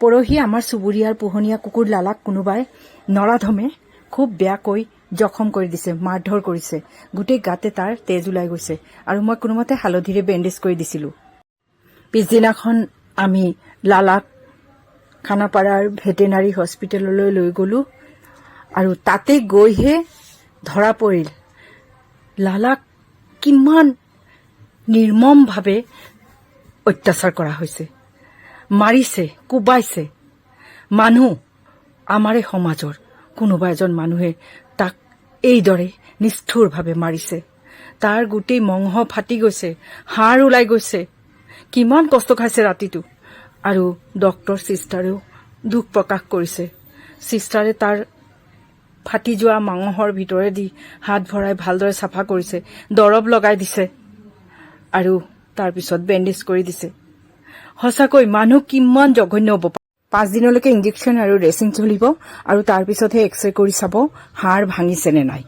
পৰহি আমাৰ চুবুৰীয়াৰ পোহনীয়া কুকুৰ লালাক কোনোবাই নৰাধমে খুব বেয়াকৈ জখম কৰি দিছে, মাৰধৰ কৰিছে। গোটেই গাতে তাৰ তেজ ওলাই গৈছে আৰু মই কোনোমতে হালধিৰে বেণ্ডেজ কৰি দিছিলো। পিছদিনাখন আমি লালাক খানাপাৰাৰ ভেটেনাৰী হস্পিটেললৈ লৈ গলো আৰু তাতে গৈহে ধৰা পৰিল লালাক কিমান নিৰ্মমভাৱে অত্যাচাৰ কৰা হৈছে, মাৰিছে, কোবাইছে। মানুহ আমাৰে সমাজৰ কোনোবা এজন মানুহে তাক এইদৰে নিষ্ঠুৰভাৱে মাৰিছে। তাৰ গোটেই মঙহ ফাটি গৈছে, হাড় ওলাই গৈছে, কিমান কষ্ট খাইছে ৰাতিটো। আৰু ডক্টৰ চিষ্টাৰেও দুখ প্ৰকাশ কৰিছে। চিষ্টাৰে তাৰ ফাটি যোৱা মঙহৰ ভিতৰেদি হাত ভৰাই ভালদৰে চাফা কৰিছে, দৰৱ লগাই দিছে আৰু তাৰপিছত বেণ্ডেজ কৰি দিছে। সঁচাকৈ মানুহ কিমান জঘন্য হ'ব পাৰে। 5 দিনলৈকে ইঞ্জেকশ্যন আৰু ড্ৰেছিং চলিব আৰু তাৰপিছতহে এক্সৰে কৰি চাব হাড় ভাঙিছে নে নাই।